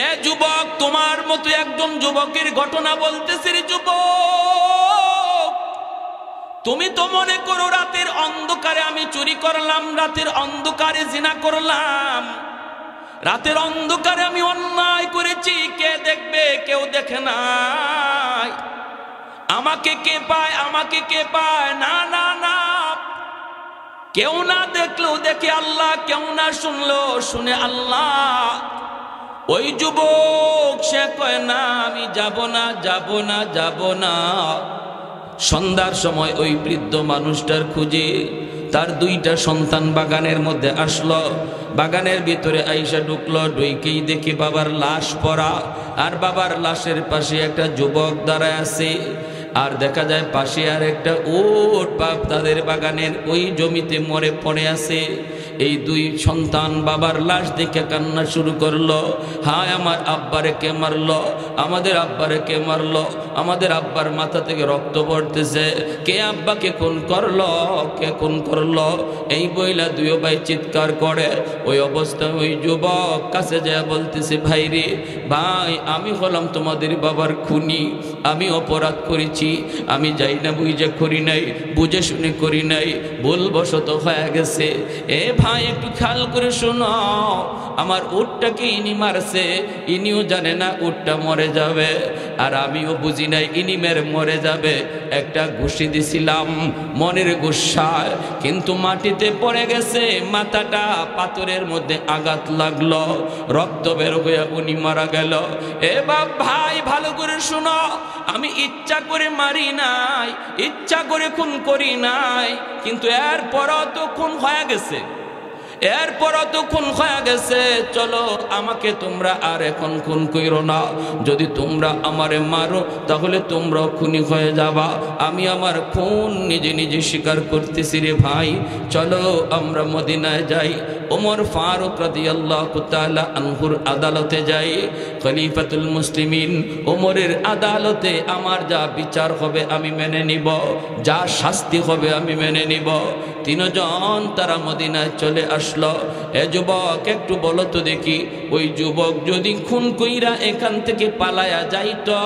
এ যুবক, তোমার মতো একজন যুবকের ঘটনা বলতেছি রে যুবক। তুমি তো মনে করো রাতের অন্ধকারে আমি চুরি করলাম, রাতের অন্ধকারে জিনা করলাম, রাতের অন্ধকারে আমি অন্যায় করেছি, কে দেখবে? কেউ দেখে নাই। আমাকে কে পায়? আমাকে কে পায়? না না না, কেউ না দেখলেও দেখে আল্লাহ, কেউ না শুনলেও শুনে আল্লাহ। ওই যুবক সে কয় না আমি যাব না, যাব না, যাব না। সন্ধ্যার সময় ওই বৃদ্ধ মানুষটার খুঁজে তার দুইটা সন্তান বাগানের মধ্যে আসলো। বাগানের ভিতরে আইসা ঢুকলো, ঢুকেই দেখি বাবার লাশ পড়া, আর বাবার লাশের পাশে একটা যুবক দাঁড়ায় আছে। আর দেখা যায় পাশে আর একটা উট বাপ তাদের বাগানের ওই জমিতে মরে পড়ে আছে। এই দুই সন্তান বাবার লাশ দেখে কান্না শুরু করলো, হায় আমার আব্বারে কে মারলো, আমাদের আব্বারে কে মারলো, আমাদের আব্বার মাথা থেকে রক্ত পড়তেছে, কে আব্বাকে খুন করলো, কে খুন করলো। এই বইলা দুই ভাই চিৎকার করে। ওই অবস্থায় ওই যুবক কাছে যায় বলতেছে, ভাই রে ভাই, আমি হলাম তোমাদের বাবার খুনি, আমি অপরাধ করেছি, আমি যাই না বুঝে করি নাই, বুঝে শুনে করি নাই, ভুলবশত হয়ে গেছে। এ ভাই একটু খেয়াল করে শোনো, আমার উটটাকে ইনি মারছে, ইনিও জানে না উটটা মরে যাবে, আর আমিও বুঝি নাই ইনি মেরে মরে যাবে। একটা ঘুষি দিছিলাম মনের গুসায়, কিন্তু মাটিতে পড়ে গেছে, মাথাটা পাথরের মধ্যে আঘাত লাগলো, রক্ত বের হয়ে উনি মারা গেল। এ বাপ ভাই ভালো করে শোনো, আমি ইচ্ছা করে মারি নাই, ইচ্ছা করে খুন করি নাই, কিন্তু এরপরও তো খুন হয়ে গেছে, এরপরও তো খুন হয়ে গেছে। চলো আমাকে তোমরা আর এখন খুন কইরো না, যদি তোমরা আমারে মারো তাহলে তোমরাও খুনি হয়ে যাবা। আমি আমার খুন নিজে নিজে স্বীকার করতেছি রে ভাই, চলো আমরা মদিনায় যাই, ওমর ফারুক রাদিয়াল্লাহু তাআলা আনহুর আদালতে যাই, খলিফাতুল মুসলিমিন ওমরের আদালতে আমার যা বিচার হবে আমি মেনে নিব, যা শাস্তি হবে আমি মেনে নিব। তিনজন তারা মদিনায় চলে আসলো। এ যুবক একটু বলো তো দেখি, ওই যুবক যদি খুন কইরা এখান থেকে পালায়া যাইতো,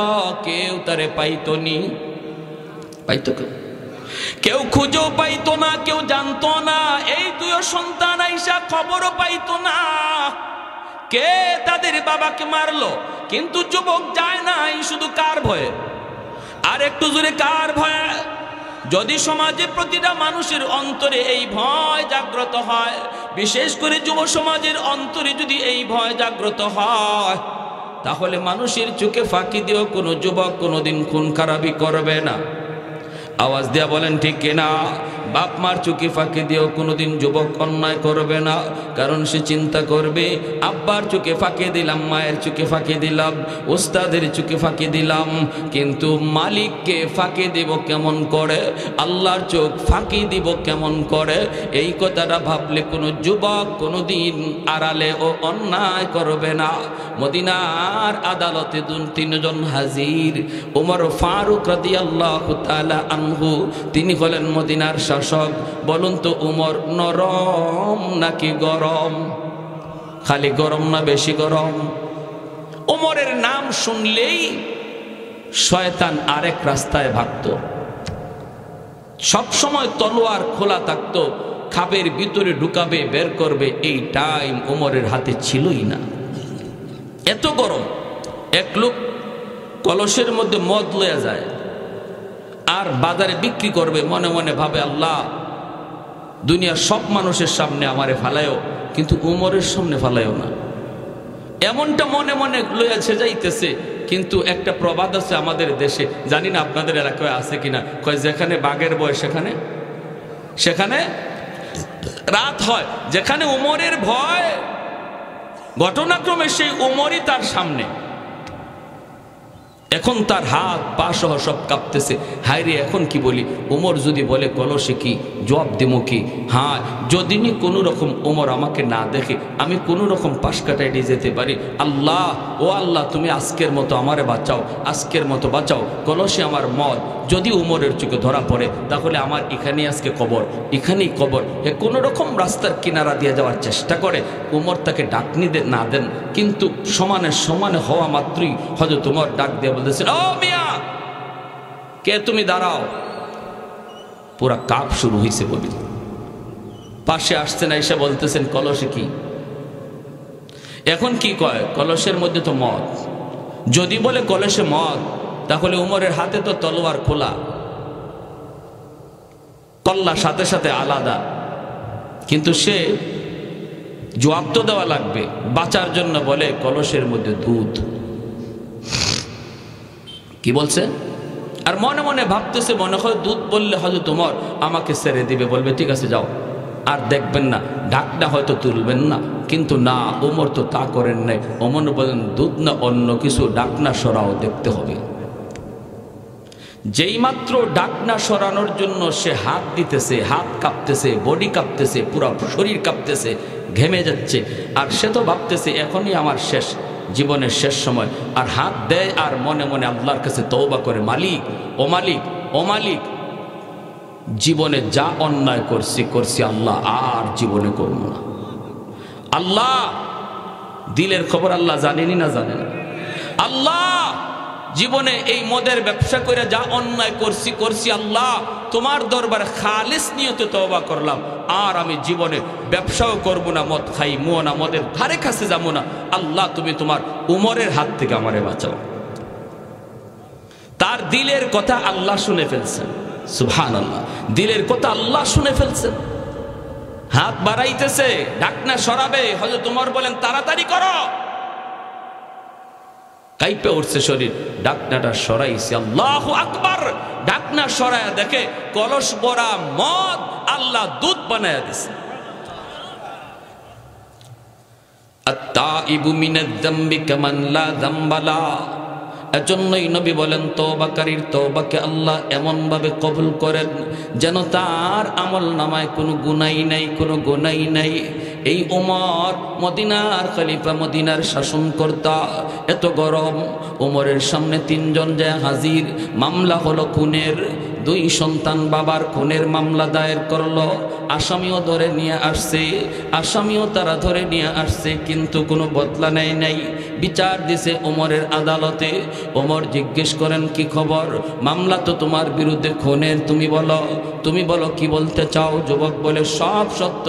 কেউ তারে পাইতো নি? পাইতো কেউ খুঁজেও পাইতো না, কেউ জানতো না। এই দুই সন্তান আইসা খবরও পাইতো না কে তাদের বাবাকে মারলো, কিন্তু যুবক যায় নাই শুধু কার ভয়ে? আর একটু জোরে কার ভয়ে? যদি সমাজে প্রতিটা মানুষের অন্তরে এই ভয় জাগ্রত হয়, বিশেষ করে যুব সমাজের অন্তরে যদি এই ভয় জাগ্রত হয়, তাহলে মানুষের চোখে ফাঁকি দিয়েও কোনো যুবক কোনোদিন খুন খারাপি করবে না। আওয়াজ দেয়া বলেন ঠিক কিনা? বাপ মার চোখে ফাঁকি দিয়েও কোনোদিন যুবক অন্যায় করবে না, কারণ সে চিন্তা করবে আব্বার চোখে ফাঁকি দিলাম, মায়ের চোখে ফাঁকি দিলাম, ওস্তাদের চোখে ফাঁকি দিলাম, কিন্তু মালিককে ফাঁকি দিব কেমন করে, আল্লাহর চোখ ফাঁকি দিব কেমন করে? এই কথাটা ভাবলে কোনো যুবক কোনোদিন আড়ালে ও অন্যায় করবে না। মদিনার আদালতে তিনজন হাজির। ওমর ফারুক রাদিয়াল্লাহু তাআলা আনহু, তিনি হলেন মদিনার শাসক। বলুন তো ওমর নরম নাকি গরম? খালি গরম না বেশি গরম? ওমরের নাম শুনলেই শয়তান আরেক রাস্তায় ভাগতো, সব সময় তলোয়ার খোলা থাকতো, খাবের ভিতরে ঢুকাবে বের করবে, এই টাইম ওমরের হাতে ছিলই না। এত গরম। এক লোক কলসের মধ্যে মদ লয়ে যায় আর বাজারে বিক্রি করবে, মনে মনে ভাবে আল্লাহ দুনিয়ার সব মানুষের সামনে আমারে ফালায়ও, কিন্তু উমরের সামনে ফালায়ও না। এমনটা মনে মনে লইয়াছে যাইতেছে। কিন্তু একটা প্রবাদ আছে আমাদের দেশে, জানি না আপনাদের এলাকায় আছে কিনা, কয় যেখানে বাঘের ভয় সেখানে সেখানে রাত হয়। যেখানে উমরের ভয়, ঘটনাক্রমে সেই উমরই তার সামনে। এখন তার হাত পা সহ সব কাঁপতেছে। হায় রে, এখন কি বলি? ওমর যদি বলে কলসে কি জবাব দেবো কি? হ্যাঁ, যদি কোনো রকম ওমর আমাকে না দেখে আমি কোনো রকম পাশ কাটাই দিয়ে যেতে পারি। আল্লাহ, ও আল্লাহ, তুমি আজকের মতো আমারে বাঁচাও, আজকের মতো বাঁচাও। কলসে আমার মদ যদি উমরের চোখে ধরা পড়ে তাহলে আমার এখানেই আজকে কবর, এখানেই কবর। এ কোনো রকম রাস্তার কিনারা দিয়ে যাওয়ার চেষ্টা করে। উমর তাকে ডাকনি না দেন, কিন্তু সমানে সমানে হওয়া মাত্রই হযরত উমর ডাক দিয়ে বলতেছেন, ও মিয়া, কে তুমি? দাঁড়াও। পুরা কাপ শুরু হয়েছে বলি। পাশে আসছেন, এসে বলতেছেন কলসে কি? এখন কি কয়? কলসের মধ্যে তো মদ। যদি বলে কলসে মদ, তাহলে উমরের হাতে তো তলোয়ার খোলা, কল্লা সাথে সাথে আলাদা। কিন্তু সে জবাব তো দেওয়া লাগবে, বাঁচার জন্য বলে কলসের মধ্যে দুধ। কি বলছে? আর মনে মনে ভাবতেছে, মনে হয় দুধ বললে হযরত উমর আমাকে ছেড়ে দিবে, বলবে ঠিক আছে যাও, আর দেখবেন না, ডাকটা হয়তো তুলবেন না। কিন্তু না, ওমর তো তা করেন নাই। ওমর বলেন দুধ না অন্য কিছু, ডাকনা সরাও, দেখতে হবে। যেই মাত্র ডাকনা সরানোর জন্য সে হাত দিতেছে, হাত কাঁপতেছে, বডি কাঁপতেছে, পুরো শরীর কাঁপতেছে, ঘেমে যাচ্ছে। আর সে তো ভাবতেছে এখনই আমার শেষ, জীবনের শেষ সময়। আর হাত দেয় আর মনে মনে আল্লাহর কাছে তওবা করে, মালিক, ও মালিক, ও মালিক, জীবনে যা অন্যায় করছি আল্লাহ, আর জীবনে করব না। আল্লাহ, দিলের খবর আল্লাহ জানেনি না জানেন? আল্লাহ, জীবনে এই মদের ব্যবসা করে যা অন্যায় করছি আল্লাহ, তোমার দরবারে খালিস নিয়তে তওবা করলাম, আর আমি জীবনে ব্যবসাও করব না, মদ খাইমো না, মদের ধারে কাছে যাবো না। আল্লাহ, তুমি তোমার উমরের হাত থেকে আমারে বাঁচাও। তার দিলের কথা আল্লাহ শুনে ফেলছেন। সুবহানাল্লাহ, দিলের কথা আল্লাহ শুনে ফেলছেন। হাত বাড়াইতেছে, ডাকনা সরাবে। হযরত উমর বলেন তাড়াতাড়ি করো। কাইপে উঠছে শরীর, ডাকনাটা সরাইছে। আল্লাহু আকবার। ডাকনা সরায়া দেখে কলস ভরা মদ আল্লাহ দুধ বানায়া দিছে। আত-তাইবু মিনাজ যামবি কামান লা যামবা লা। এজন্যই নবী বলেন তওবাকারীর তওবাকে আল্লাহ এমন ভাবে কবুল করেন যেন তার আমল নামায় কোনো গুনাহই নাই, কোনো গুনাহই নাই। এই ওমর মদিনার খলিফা, মদিনার শাসনকর্তা। এত গরম, ওমরের সামনে তিনজন যায় হাজির। মামলা হলো খুনের। দুই সন্তান বাবার খুনের মামলা দায়ের করলো। আসামিও ধরে নিয়ে আসছে, আসামিও তারা ধরে নিয়ে আসছে, কিন্তু কোনো বদলা নেয় নাই। বিচার দিছে ওমরের আদালতে। ওমর জিজ্ঞেস করেন কি খবর? মামলা তো তোমার বিরুদ্ধে খুনের, তুমি বলো, তুমি বলো কি বলতে চাও? যুবক বলে সব সত্য,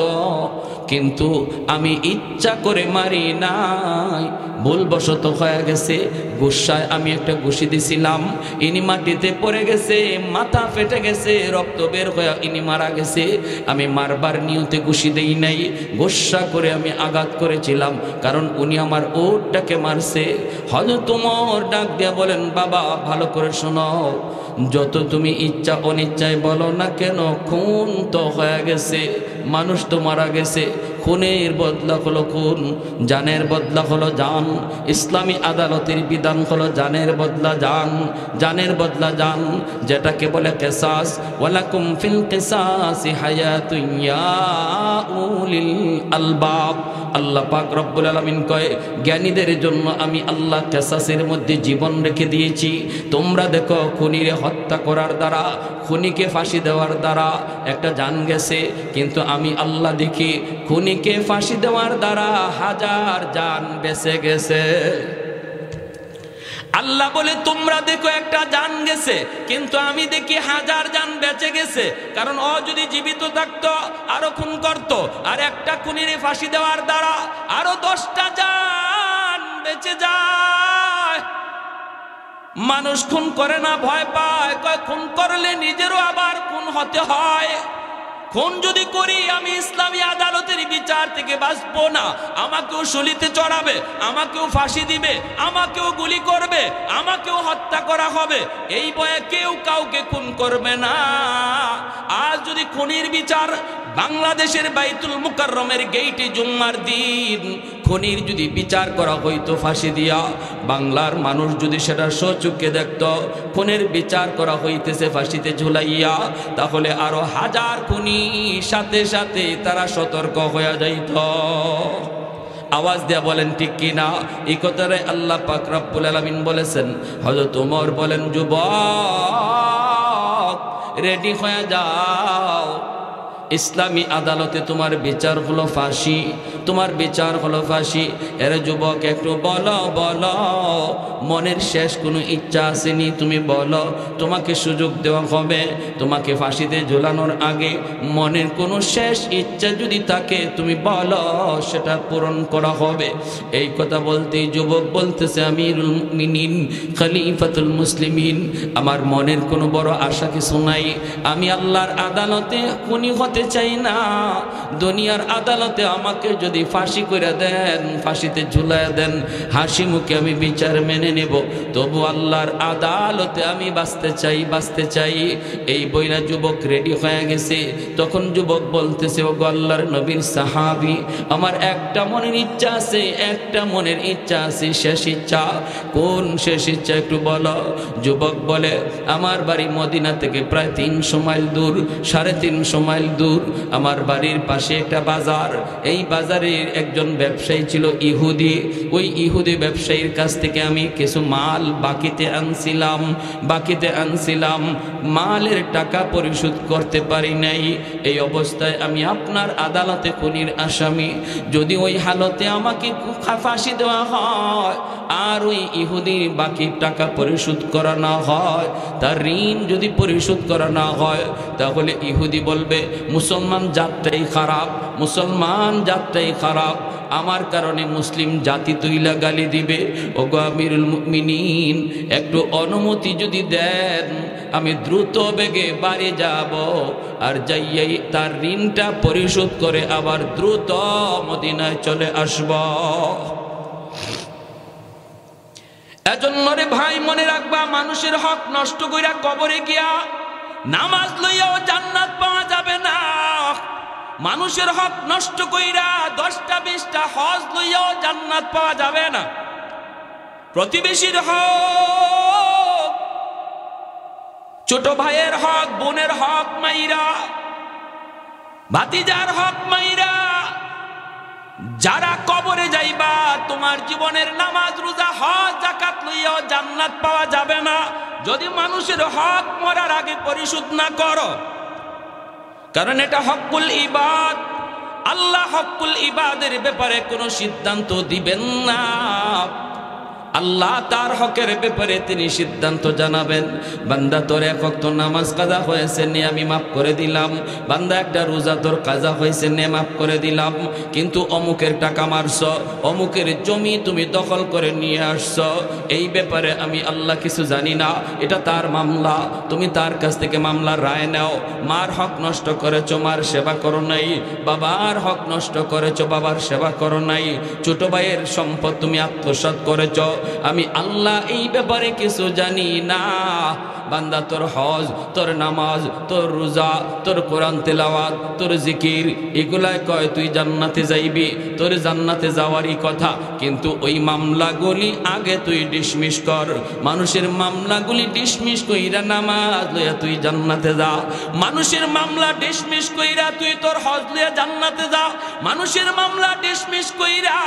কিন্তু আমি ইচ্ছা করে মারি নাই, ভুলবশত হয়ে গেছে। গুসায় আমি একটা ঘুষি দিছিলাম, ইনি মাটিতে পড়ে গেছে, মাথা ফেটে গেছে, রক্ত বের হয়ে ইনি মারা গেছে। আমি মারবার নিয়তে ঘুষি দেই নাই, গুসা করে আমি আঘাত করেছিলাম, কারণ উনি আমার ওটটাকে মারছে। হযরত ওমর ডাক দিয়া বলেন, বাবা ভালো করে শোনো, যত তুমি ইচ্ছা অনিচ্ছায় বলো না কেন, খুন তো হয়ে গেছে, মানুষ তো মারা গেছে। খুনের বদলা হলো খুন, জানের বদলা হলো জান। ইসলামী আদালতের বিধান হলো জানের বদলা জান, জানের বদলা জান, যেটাকে বলে কিসাস। ওয়ালাকুম ফিল কিসাসি হায়াতুন ইয়া উলিল আলবাব। আল্লাহ পাক রব্বুল আলামিন কয়, জ্ঞানীদের জন্য আমি আল্লাহ কিসাসের মধ্যে জীবন রেখে দিয়েছি। তোমরা দেখো, খুনিরে হত্যা করার দ্বারা, খুনিকে ফাঁসি দেওয়ার দ্বারা একটা জান গেছে, কিন্তু আমি আল্লাহ দেখি খুনিকে ফাঁসি দেওয়ার দ্বারা হাজার জান বেঁচে গেছে। আল্লাহ বলে তোমরা দেখো একটা জান গেছে, কিন্তু আমি দেখি হাজার জান বেঁচে গেছে। কারণ ও যদি জীবিত থাকতো আরো খুন করত, আর একটা খুনিরে ফাঁসি দেওয়ার দ্বারা আরো 10টা জান বেঁচে যায়। মানুষ খুন করে না, ভয় পায়, কয় খুন করলে নিজেরও আবার খুন হতে হয়। খুন যদি করি আমি ইসলামী আদালতের বিচার থেকে বাঁচবো না, আমাকেও শলিতে চড়াবে, আমাকেও ফাঁসি দিবে, আমাকেও গুলি করবে, আমাকেও হত্যা করা হবে। এই ভয়ে কেউ কাউকে খুন করবে না। আজ যদি খুনির বিচার বাংলাদেশের বাইতুল মুকাররমের গেইটে জুম্মার দিন খুনির যদি বিচার করা হইতো ফাঁসি দিয়া, বাংলার মানুষ যদি সেটা স্বচক্ষে দেখত খুনের বিচার করা হইতেছে ফাঁসিতে ঝুলাইয়া, তাহলে আরো হাজার খুনি সাথে সাথে তারা সতর্ক হয়ে যাইত। আওয়াজ দেয়া বলেন ঠিক কিনা? এই কথাটাই আল্লাহ পাক রব্বুল আলামিন বলেছেন। হযরত ওমর বলেন, যুবক রেডি হয়ে যাও, ইসলামী আদালতে তোমার বিচার হলো ফাঁসি, তোমার বিচার হলো ফাঁসি। এরে যুবক একটু বলো বলো, মনের শেষ কোনো ইচ্ছা আসেনি? তুমি বলো, তোমাকে সুযোগ দেওয়া হবে। তোমাকে ফাঁসিতে ঝুলানোর আগে মনের কোনো শেষ ইচ্ছা যদি থাকে তুমি বলো, সেটা পূরণ করা হবে। এই কথা বলতেই যুবক বলতেছে, আমিরুল মুমিনিন খলিফাতুল মুসলিমিন, আমার মনের কোনো বড় আশা কিছু নাই। আমি আল্লাহর আদালতে খুনি হতে চাই না। দুনিয়ার আদালতে আমাকে যদি ফাঁসি করে দেন, ফাঁসিতে ঝুলায় দেন, হাসি মুখে আমি বিচার মেনে নেব, তবু আল্লাহর আদালতে আমি বাঁচতে চাই, বাঁচতে চাই। এই বইরা যুবক রেডি হয়ে গেছে। তখন যুবক বলতেছে, ওগো আল্লাহর নবীর সাহাবী, আমার একটা মনের ইচ্ছা আছে, একটা মনের ইচ্ছা আছে, শেষ ইচ্ছা। কোন শেষ ইচ্ছা একটু বলো। যুবক বলে, আমার বাড়ি মদিনা থেকে প্রায় 300 মাইল দূর, 350 মাইল দূর। আমার বাড়ির পাশে একটা বাজার, এই বাজারের একজন ব্যবসায়ী ছিল ইহুদি। ওই ইহুদি ব্যবসায়ীর কাছ থেকে আমি কিছু মাল বাকিতে আনছিলাম, মালের টাকা পরিশোধ করতে পারি নাই। এই অবস্থায় আমি আপনার আদালতে খুনির আসামি। যদি ওই হালতে আমাকে ফাঁসি দেওয়া হয় আর ওই ইহুদির বাকি টাকা পরিশোধ করা না হয়, তার ঋণ যদি পরিশোধ করা না হয়, তাহলে ইহুদি বলবে মুসলমান জাতটাই খারাপ, মুসলমান জাতটাই খারাপ, আমার কারণে মুসলিম জাতি তুইলা গালি দিবে। ওগো আমিরুল মুমিনিন, একটু অনুমতি যদি দেন, আমি দ্রুত বেগে বাড়ি যাব, আর যাইয়াই তার ঋণটা পরিশোধ করে আবার দ্রুত মদিনায় চলে আসব। এজন্য রে ভাই মনে রাখবা, মানুষের হক নষ্ট কইরা কবরে গিয়া নামাজ লইয়াও জান্নাত পাওয়া যাবে না। মানুষের হক নষ্ট কইরা 10টা 20টা হজ লইয়াও জান্নাত পাওয়া যাবে না। প্রতিবেশীর হক, ছোট ভাইয়ের হক, বোনের হক মাইরা, ভাতিজার হক মাইরা যারা কবরে যাইবা, তোমার জীবনের নামাজ রোজা হজ যাকাত লইয়াও জান্নাত পাওয়া যাবে না যদি মানুষের হক মরার আগে পরিশোধ না করো। কারণ এটা হকুল ইবাদ। আল্লাহ হকুল ইবাদের ব্যাপারে কোনো সিদ্ধান্ত দিবেন না। আল্লাহ তার হকের ব্যাপারে তিনি সিদ্ধান্ত জানাবেন। বান্দা তোর এক ওয়াক্ত নামাজ কাজা হয়েছে নে আমি মাফ করে দিলাম, বান্দা একটা রোজা তোর কাজা হয়েছে নে মাফ করে দিলাম, কিন্তু অমুকের টাকা মারছ, অমুকের জমি তুমি দখল করে নিয়ে আসছ, এই ব্যাপারে আমি আল্লাহ কিছু জানি না, এটা তার মামলা, তুমি তার কাছ থেকে মামলার রায় নাও। মার হক নষ্ট করেছ, মার সেবা করো নাই। বাবার হক নষ্ট করেছ, বাবার সেবা করো নাই। ছোট ভাইয়ের সম্পদ তুমি আত্মসাৎ করেছ, আমি আল্লাহ এই ব্যাপারে কিছু জানি না। বান্দা তোর হজ, তোর নামাজ, তোর রোজা, তোর কোরআন তেলাওয়াত, তোর জিকির, এগুলাই কয় তুই জান্নাতে যাইবি, তোর জান্নাতে যাওয়ারই কথা, কিন্তু ওই মামলাগুলি আগে তুই ডিসমিস কর। মানুষের মামলাগুলি ডিসমিস কইরা নামাজ লইয়া তুই জান্নাতে যা। মানুষের মামলা ডিসমিস কইরা তুই তোর হজ লইয়া জান্নাতে যা। মানুষের মামলা ডিসমিস কইরা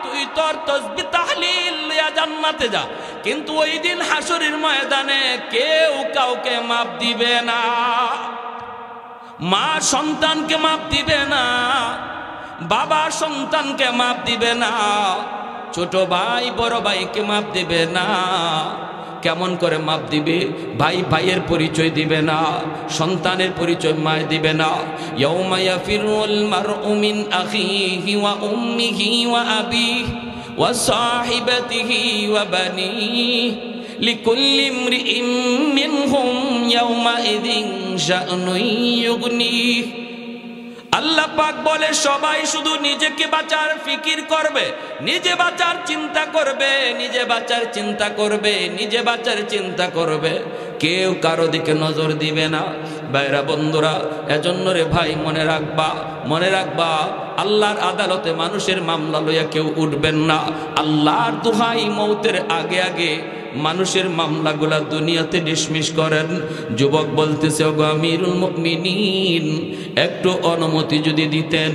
তুই তোর তাসবিহ তাহলিল লইয়া জান্নাতে যা। কিন্তু ওই দিন হাসরের ময়দানে কেউ কাউকে মাপ দিবে না। মা সন্তানকে মাপ দিবে না, বাবা সন্তানকে মাপ দিবে না, ছোট ভাই বড় ভাইকে মাপ দিবে না। কেমন করে মাপ দিবে? ভাই ভাইয়ের পরিচয় দিবে না, সন্তানের পরিচয় মায় দিবে না। ইয়াউমা ইয়াফিরুল মারউ মিন আখিহি ওয়া উম্মিহি ওয়া আবিহি ওয়া সাহিবাতিহি ওয়া বানিহি লিকুল্লি ইমরিইম মিনহুম ইয়াউমাইযিন শা'নুন ইউগনিহি। আল্লাহ পাক বলে সবাই শুধু নিজেকে বাঁচার ফিকির করবে, নিজে বাঁচার চিন্তা করবে, নিজে বাঁচার চিন্তা করবে, নিজে বাঁচার চিন্তা করবে, কেউ কারো দিকে নজর দিবে না। ভাইরা বন্ধুরা, এজন্য রে ভাই মনে রাখবা আল্লাহর আদালতে মানুষের মামলা লইয়া কেউ উঠবেন না। আল্লাহর দোহাই, মৌতের আগে আগে মানুষের মামলাগুলা দুনিয়াতে ডিসমিস করেন। যুবক বলতেছে, ওগো আমিরুল মুমিনিন, একটু অনুমতি যদি দিতেন,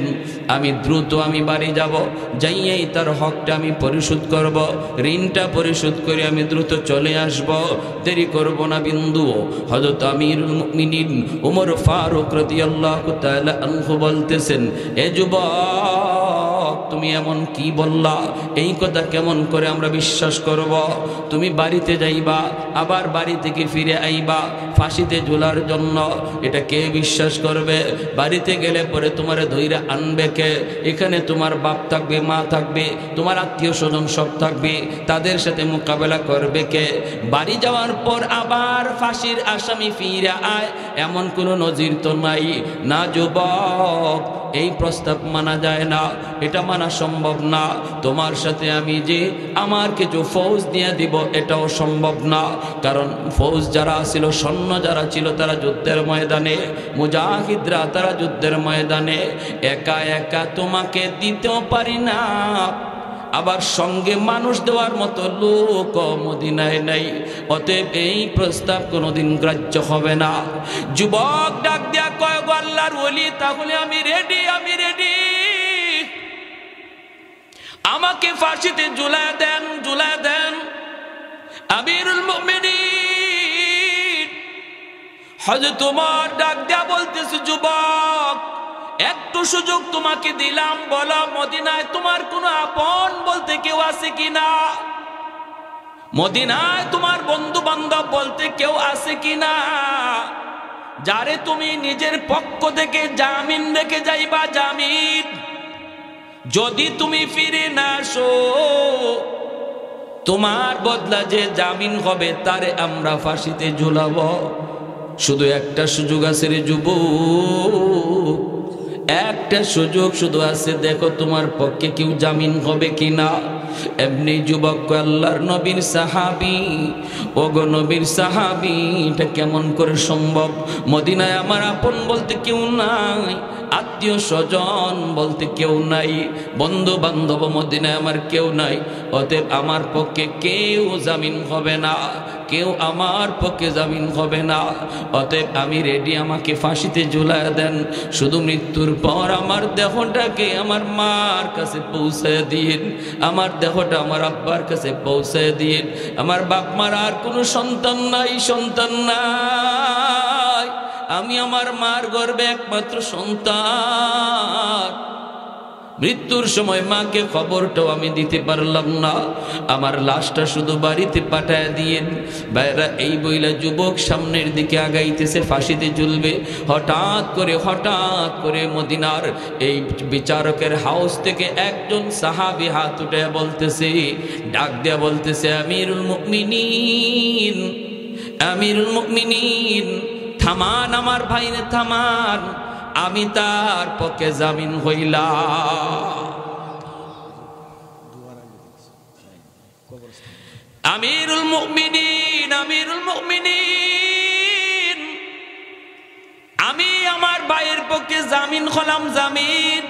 আমি দ্রুত বাড়ি যাব, যাইয়াই তার হকটা আমি পরিশোধ করব, ঋণটা পরিশোধ করে আমি দ্রুত চলে আসব, দেরি করব না বিন্দু। হযরত আমিরুল মুমিনিন ওমর ফারুক রাদিয়াল্লাহু তাআলা আনহু বলতেছেন, এ যুবক, তুমি এমন কি বললা? এই কথা কেমন করে আমরা বিশ্বাস করব? তুমি বাড়িতে যাইবা, আবার বাড়ি থেকে ফিরে আইবা ফাঁসিতে ঝুলার জন্য, এটা কে বিশ্বাস করবে? বাড়িতে গেলে পরে তোমারে ধইরা আনবে কে? এখানে তোমার বাপ থাকবে, মা থাকবে, তোমার আত্মীয় স্বজন সব থাকবে, তাদের সাথে মোকাবেলা করবে কে? বাড়ি যাওয়ার পর আবার ফাঁসির আসামি ফিরে আয়, এমন কোনো নজির তো নাই। না যুবক, এই প্রস্তাব মানা যায় না, এটা মানা সম্ভব না। তোমার সাথে আমি যে আমার কিছু ফৌজ দিয়ে দিব, এটাও সম্ভব না। কারণ ফৌজ যারা ছিল, সৈন্য যারা ছিল, তারা যুদ্ধের ময়দানে, মুজাহিদরা তারা যুদ্ধের ময়দানে, একা একা তোমাকে দিতেও পারি না, আবার সঙ্গে মানুষ দেওয়ার মতো লোক মদিনায় নাই। অতএব এই প্রস্তাব কোনোদিন গ্রাহ্য হবে না। যুবক ডাক দিয়া কয়, গো আল্লাহর ওলি, তাহলে আমি রেডি, আমাকে ফাঁসিতে ঝুলায় দেন। আমিরুল মুমিনিন হযরত ওমর ডাক দিয়া বলতেছে, যুবক, একটু সুযোগ তোমাকে দিলাম, বলো মদিনায় তোমার কোনো আপন বলতে কেউ আছে কিনা? মদিনায় তোমার বন্ধু বান্ধব বলতে কেউ আছে কিনা, যারে তুমি নিজের পক্ষ থেকে জামিন রেখে যাইবা? জামিন যদি তুমি ফিরে না আসো, তোমার বদলা যে জামিন হবে তারে আমরা ফাঁসিতে ঝুলাবো। শুধু একটা সুযোগ আছে রে যুবক, একটা সুযোগ শুধু আছে, দেখো তোমার পক্ষে কেউ জামিন হবে কিনা। এমনি যুবক, আল্লাহর নবীর সাহাবী, ওগো নবীর সাহাবী, এটা কেমন করে সম্ভব? মদিনায় আমার আপন বলতে কেউ নাই, আত্মীয় স্বজন বলতে কেউ নাই, বন্ধু বান্ধব মদিনায় আমার কেউ নাই, অতএব আমার পক্ষে কেউ জামিন হবে না, কেউ আমার পক্ষে জামিন হবে না। অতএব আমি রেডি, আমাকে ফাঁসিতে ঝুলায় দেন। শুধু মৃত্যুর পর আমার দেহটাকে আমার মার কাছে পৌঁছায় দিন, আমার দেহটা আমার আব্বার কাছে পৌঁছায় দিন। আমার বাপ মার আর কোনো সন্তান নাই, আমি আমার মার গর্ভে একমাত্র সন্তান। মৃত্যুর সময় মাকে খবরটাও আমি দিতে পারলাম না, আমার লাশটা শুধু বাড়িতে পাঠায় দিয়েন। ভাইরা, এই বইলা যুবক সামনের দিকে আগাইতেছে, ফাঁসিতে ঝুলবে। হঠাৎ করে মদিনার এই বিচারকের হাউস থেকে একজন সাহাবী হাত উঠে বলতেছে, ডাক দেয়া বলতেছে, আমিরুল মুমিনিন, থামান আমার ভাইরে, থামান, আমি তার পক্ষে জামিন হইলাম। আমিরুল মুমিনিন, আমি আমার ভাইয়ের পক্ষে জামিন হলাম। জামিন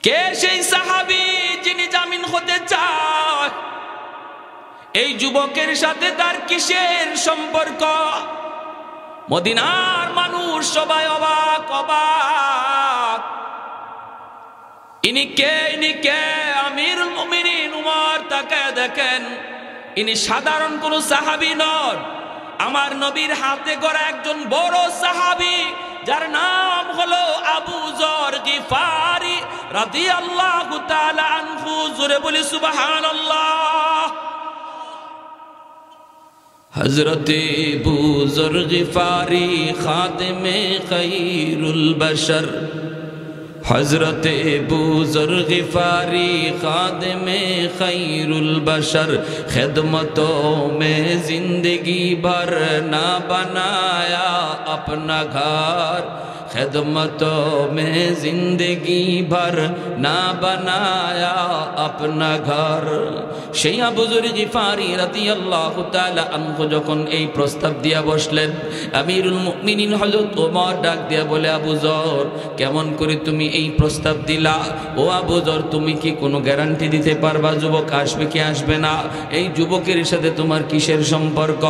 কে? সেই সাহাবী যিনি জামিন হতে চায়। এই যুবকের সাথে তার কিসের সম্পর্ক? মদিনার মানুষ সবাই অবাক। ইনি কে? আমিরুল মুমিনিন উমর। তাকায় দেখেন, ইনি সাধারণ কোন সাহাবী নন, আমার নবীর হাতে গড়া একজন বড় সাহাবী, যার নাম হলো আবু যর গিফারি রাদিয়াল্লাহু তাআলা আনহু। জোরে বলি সুবহানাল্লাহ। হযরতে আবু যর গিফারি খাদেমে খায়রুল বশর, হযরতে আবু যর গিফারি খাদেমে খায়রুল বশর, খিদমতों में जिंदगी भर ना बनाया अपना घर, खिदमतों में जिंदगी भर ना बनाया अपना घर। সেই আবু যর গিফারি রাদিয়াল্লাহু তাআলা আনহু যখন এই প্রস্তাব দিয়া বসলেন, আমিরুল মুমিনিন হযরত ওমর ডাক দিয়া বলে, আবু যর কেমন করে তুমি এই প্রস্তাব দিলা? ও আবু যর, তুমি কি কোনো গ্যারান্টি দিতে পারবা যুবক আসবে কি আসবে না? এই যুবকের সাথে তোমার কিসের সম্পর্ক?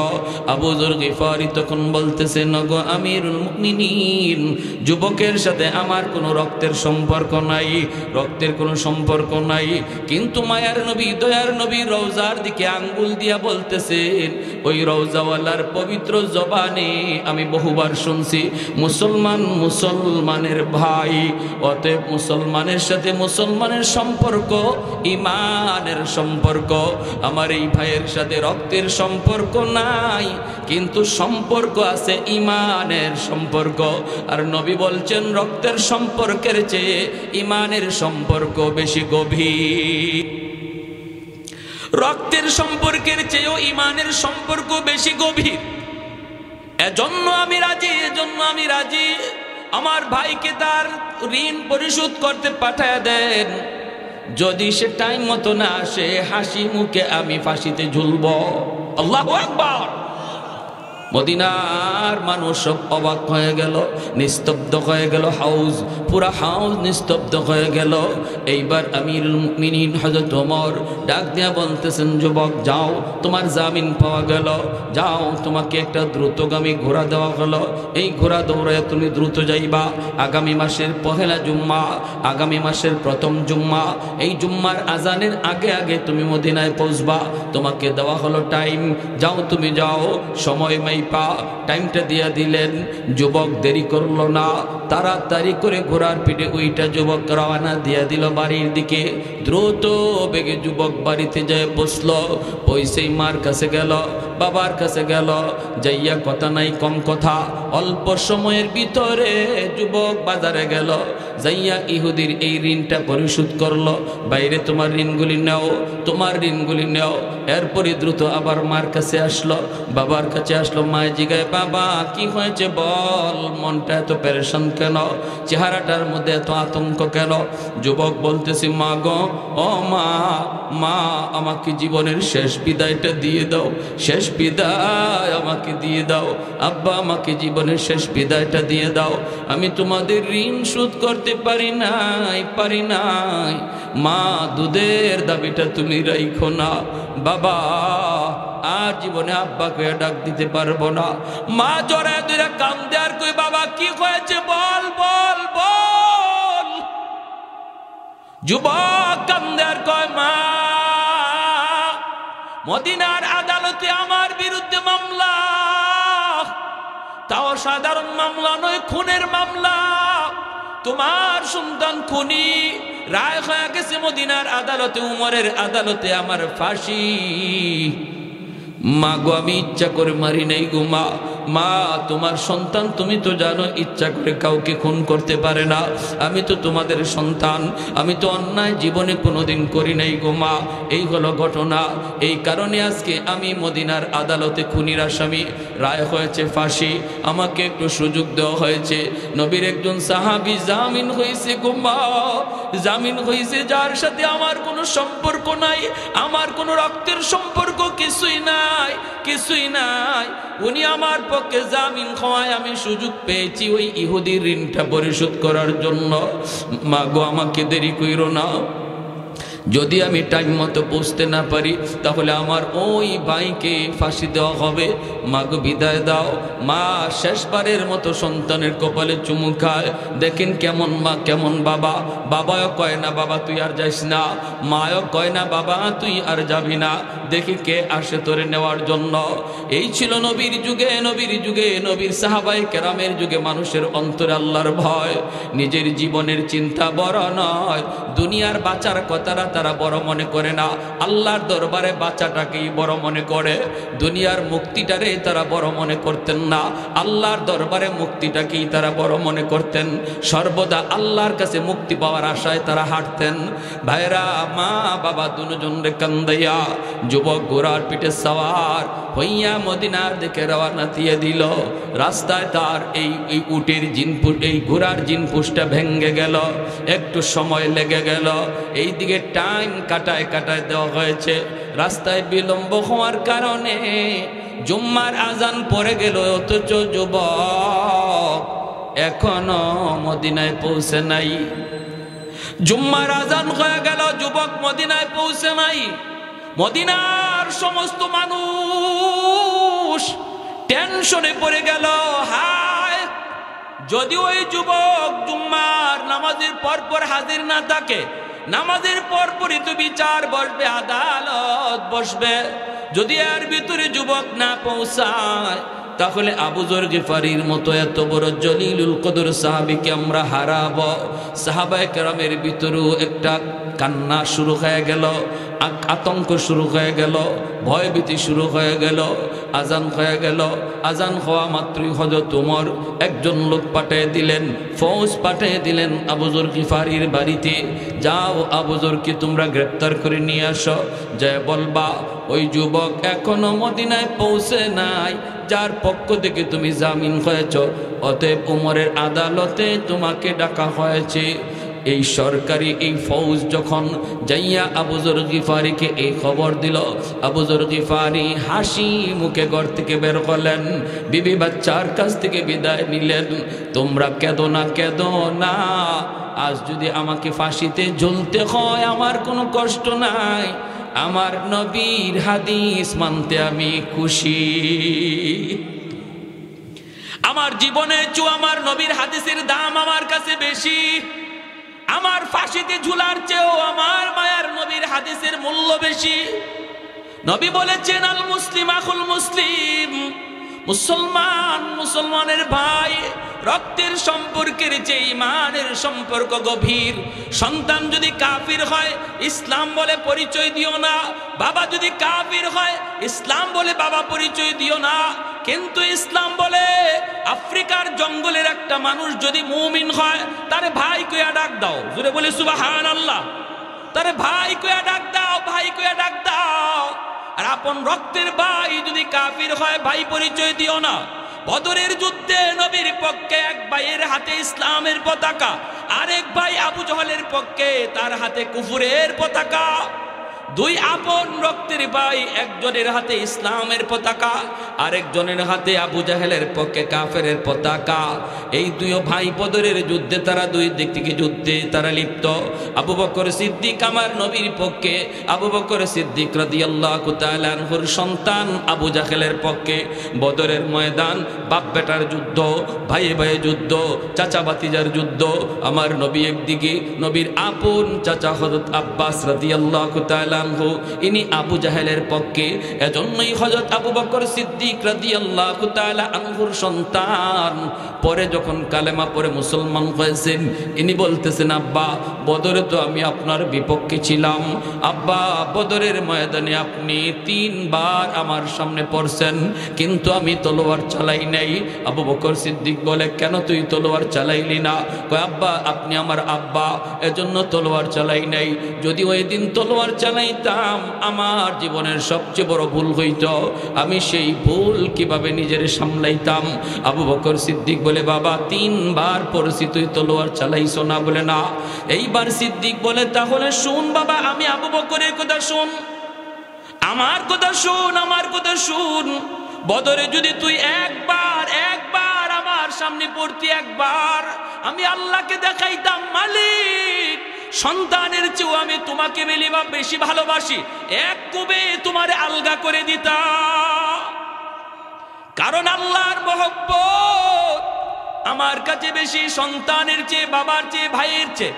আবু যর গিফারি তখন বলতেছে, নগো আমিরুল মুমিনিন, যুবকের সাথে আমার কোনো রক্তের সম্পর্ক নাই, রক্তের কোনো সম্পর্ক নাই, কিন্তু মায়ার নবী দয়ার নবী রওজার দিকে আঙ্গুল দিয়া বলতেছেন, ওই রওজাওয়ালার পবিত্র জবানে আমি বহুবার শুনছি, মুসলমান মুসলমানের ভাই, অতএব মুসলমানের সাথে মুসলমানের সম্পর্ক ঈমানের সম্পর্ক। আমার এই ভাইয়ের সাথে রক্তের সম্পর্ক নাই, কিন্তু সম্পর্ক আছে ঈমানের সম্পর্ক। আর নবী বলছেন রক্তের সম্পর্কের চেয়ে ঈমানের সম্পর্ক বেশি গভীর। রক্তের সম্পর্কের চেয়েও ঈমানের সম্পর্ক বেশি গভীর। এজন্য আমি রাজি, আমার ভাইকে তার ঋণ পরিশোধ করতে পাঠায় দেন। যদি সে টাইম মতো না আসে, হাসি মুখে আমি ফাঁসিতে ঝুলব। আল্লাহু আকবার। মদিনার মানুষ সব অবাক হয়ে গেল, নিস্তব্ধ হয়ে গেল, পুরা হাউস নিস্তব্ধ হয়ে গেল। এইবার আমিরুল মুমিনিন হযরত ওমর ডাক দিয়া বলতেছেন, যুবক যাও, তোমার জামিন পাওয়া গেল, যাও, তোমাকে একটা দ্রুতগামী ঘোড়া দেওয়া হলো, এই ঘোড়া দৌড়ায় তুমি দ্রুত যাইবা। আগামী মাসের পহেলা জুম্মা, আগামী মাসের প্রথম জুম্মা, এই জুম্মার আজানের আগে আগে তুমি মদিনায় পৌঁছবা। তোমাকে দেওয়া হলো টাইম, যাও, তুমি যাও, সময় টাইমটা দিয়া দিলেন। যুবক দেরি করলো না, তাড়াতাড়ি করে ঘোড়ার পিঠে ওইটা যুবক রওনা দিয়া দিল বাড়ির দিকে। দ্রুত বেগে যুবক বাড়িতে যায় বসলো, পয়সাই মার কাছে গেল, বাবার কাছে গেল, যাইয়া কথা নাই কম কথা, অল্প সময়ের ভিতরে যুবক বাজারে গেল, যাইয়া ইহুদির এই ঋণটা পরিশোধ করলো। বাইরে তোমার ঋণগুলি নেও, তোমার ঋণগুলি নেও। এরপরে দ্রুত আবার মার কাছে আসলো, বাবার কাছে আসলো। মায় জিগায়, বাবা কি হয়েছে বল, মনটা এত পেরেশান কেন, চেহারাটার মধ্যে এত আতঙ্ক কেন? যুবক বলতেছি, মা গো, ও মা, মা আমাকে জীবনের শেষ বিদায়টা দিয়ে দাও, শেষ বিদায় আমাকে দিয়ে দাও। আব্বা আমাকে জীবনের শেষ বিদায়টা দিয়ে দাও, আমি তোমাদের ঋণ শোধ করতে পারি নাই। মা দুধের দাবিটা তুমি রাখো না। বাবা আর জীবনে আব্বাকে ডাক দিতে পারবো না। মা জড়ায় ধরে কান্দে আর কই, বাবা কি হয়েছে বল বল বল। যুবক কান্দে আর কয়, মা মদিনার আদালতে আমার বিরুদ্ধে মামলা, তাও সাধারণ মামলা নয়, খুনের মামলা। তোমার সন্তান খুনি, রায় হয়ে গেছে মদিনার আদালতে, উমরের আদালতে আমার ফাঁসি। মা গো, আমি ইচ্ছা করে মারি নাই গো মা। মা তোমার সন্তান, তুমি তো জানো ইচ্ছা করে কাউকে খুন করতে পারে না। আমি তো তোমাদের সন্তান, আমি তো অন্যায় জীবনে কোনোদিন করি নাই গো মা। এই হলো ঘটনা, এই কারণে আজকে আমি মদিনার আদালতে খুনির আসামি, রায় হয়েছে ফাঁসি। আমাকে একটু সুযোগ দেওয়া হয়েছে। নবীর একজন সাহাবী জামিন হয়েছে গো মা, জামিন হয়েছে, যার সাথে আমার কোনো সম্পর্ক নাই, আমার কোনো রক্তের সম্পর্ক কিছুই নাই, কিছুই নাই। উনি আমার পক্ষে জামিন হওয়ায় আমি সুযোগ পেয়েছি ওই ইহুদির ঋণটা পরিশোধ করার জন্য। মা গো, আমাকে দেরি কইরো না। যদি আমি টাইম মতো পৌঁছতে না পারি, তাহলে আমার ওই ভাইকে ফাঁসি দেওয়া হবে। মা গো, বিদায় দাও। মা শেষবারের মতো সন্তানের কপালে চুমু খায়। দেখেন কেমন মা, কেমন বাবা। বাবাও কয় না, বাবা তুই আর যাইস না। মাও কয় না, বাবা তুই আর যাবি না। দেখি কে আসে তোরে নেওয়ার জন্য। এই ছিল নবীর যুগে, নবীর সাহাবায়ে কেরামের যুগে মানুষের অন্তরে আল্লাহর ভয়। নিজের জীবনের চিন্তা বড় নয়, দুনিয়ার বাঁচার কথা তারা বড় মনে করে না, আল্লাহর দরবারে বাঁচাটাকেই বড় মনে করে। দুনিয়ার মুক্তিটারে তারা বড় মনে করতেন না, আল্লাহর দরবারে মুক্তিটাকেই তারা বড় মনে করতেন। সর্বদা আল্লাহর কাছে মুক্তি পাওয়ার আশায় তারা হাঁটতেন। ভাইরা, মা বাবা দুজন রে কান্দাইয়া যুবক ঘোড়ার পিঠে সওয়ার হইয়া মদিনার দিকে রওনা দিয়ে দিল। রাস্তায় তার এই উটের জিনপুর, এই ঘোড়ার জিনপুষটা ভেঙ্গে গেল, একটু সময় লেগে গেল। এই দিকে টাইম কাটায় কাটায় দেওয়া হয়েছে। রাস্তায় বিলম্ব হওয়ার কারণে জুম্মার আজান পড়ে গেল, অথচ যুবক এখনো মদিনায় পৌঁছে নাই। জুম্মার আজান হয়ে গেল, যুবক মদিনায় পৌঁছে নাই। মদিনার সমস্ত মানুষ টেনশনে পড়ে গেল। হায়, যদি ওই যুবক জুম্মার নামাজের পরপর হাজির না থাকে, নামাজের পরপরই তো বিচার বসবে, আদালত বসবে। যদি এর ভিতরে যুবক না পৌঁছায়, তাহলে আবু যর গিফারির মতো এত বড় জলিলুল কদর সাহাবীকে আমরা হারাবো। সাহাবায়ে কেরামের ভিতরেও একটা কান্না শুরু হয়ে গেল, আতঙ্ক শুরু হয়ে গেল, ভয়ভীতি শুরু হয়ে গেল। আজান হয়ে গেল। আজান হওয়া মাত্রই হযরত ওমর একজন লোক পাঠিয়ে দিলেন, ফৌজ পাঠিয়ে দিলেন আবু যর গিফারির বাড়িতে। যাও, আবু যরকে তোমরা গ্রেপ্তার করে নিয়ে আসো, যায় বলবা ওই যুবক এখনো মদিনায় পৌঁছে নাই, যার পক্ষ থেকে তুমি জামিন হয়েছ, অতএব ওমরের আদালতে তোমাকে ডাকা হয়েছে। এই সরকারি এই ফৌজ যখন যাইয়া আবু যর গিফারিকে এই খবর দিল, আবু যর গিফারি হাসি মুখে ঘর থেকে বের করলেন, বিবি বাচ্চার কাছ থেকে বিদায় নিলেন। তোমরা কেঁদো না, কেঁদো না, আজ যদি আমাকে ফাঁসিতে ঝুলতে হয় আমার কোনো কষ্ট নাই, আমার নবীর হাদিস মানতে আমি খুশি। আমার জীবনের চেয়ে আমার নবীর হাদিসের দাম আমার কাছে বেশি। আমার ফাঁসিতে ঝুলার চেয়েও আমার মায়ার নবীর হাদিসের মূল্য বেশি। নবী বলেছেন, আল মুসলিম আখুল মুসলিম, মুসলমান মুসলমানের ভাই, রক্তের সম্পর্কের চেয়ে ঈমানের সম্পর্ক গভীর। সন্তান যদি কাফির হয় ইসলাম বলে পরিচয় দিও না, বাবা যদি কাফির হয় ইসলাম বলে বাবা পরিচয় দিও না। কিন্তু ইসলাম বলে আফ্রিকার জঙ্গলের একটা মানুষ যদি মুমিন হয়, তারে ভাই কইয়া ডাক দাও। জোরে বলে সুবহানাল্লাহ। তারে ভাই কইয়া ডাক দাও, ভাই কইয়া ডাক দাও। আর আপন রক্তের ভাই যদি কাফির হয়, ভাই পরিচয় দিও না। বদরের যুদ্ধে নবীর পক্ষে এক ভাইয়ের হাতে ইসলামের পতাকা, আরেক ভাই আবু জহলের পক্ষে তার হাতে কুফুরের পতাকা। দুই আপন রক্তের ভাই, একজনের হাতে ইসলামের পতাকা, আরেকজনের হাতে আবু জাহেলের পক্ষে কাফেরের পতাকা। এই দুই ভাই বদরের যুদ্ধে তারা দুই দিক থেকে যুদ্ধে তারা লিপ্ত। আবু বকর সিদ্দিক আমার নবীর পক্ষে, আবু বকর সিদ্দিক রাদিয়াল্লাহু তাআলা আনহুর সন্তান আবু জাহেলের পক্ষে। বদরের ময়দান বাপ বেটার যুদ্ধ, ভাইয়ে ভাইয়ে যুদ্ধ, চাচা ভাতিজার যুদ্ধ। আমার নবী একদিকে, নবীর আপন চাচা হযরত আব্বাস রাদিয়াল্লাহু তাআলা আনহু, ইনি আবু জাহেলের পক্ষে। এজন্যই হযরত আবু বকর সিদ্দিক রাদিয়াল্লাহু তাআলা আনহুর সন্তান পরে যখন কালেমা পড়ে মুসলমান হয়েছেন, ইনি বলতেছেন, আব্বা বদরে তো আমি আপনার বিপক্ষে ছিলাম, আব্বা বদরের ময়দানে আপনি 3 বার আমার সামনে পড়ছেন, কিন্তু আমি তলোয়ার চালাই নাই। আবু বকর সিদ্দিক বলে, কেন তুই তলোয়ার চালাইলি না? কয়, আব্বা আপনি আমার আব্বা, এজন্য তলোয়ার চালাই নাই। যদি ওই দিন তলোয়ার চালাইতাম আমার জীবনের সবচেয়ে বড় ভুল হইত, আমি সেই ভুল কিভাবে নিজের সামলাইতাম? আবু বকর সিদ্দিক বলে, বাবা 3 বার পড়ছি, তুই তলোয়ার চালাইছো না? বলে না। এইবার সিদ্দিক বলে, তাহলে শুন বাবা, আমি আবু বকরের কথা শুন, আমার কথা শুন, আমার কথা শুন। বদরে যদি তুই একবার আমার সামনে পড়তি, একবার, আমি আল্লাহকে দেখাইতাম, মালিক সন্তানের চেয়েও আমি তোমাকে বেশি ভালোবাসি, এক কোবে তোমারে আলগা করে দিতাম। কারণ আল্লাহর মহব্বত আমার কাছে বেশি, সন্তানের চেয়ে, বাবার চেয়ে, ভাইয়ের চেয়ে।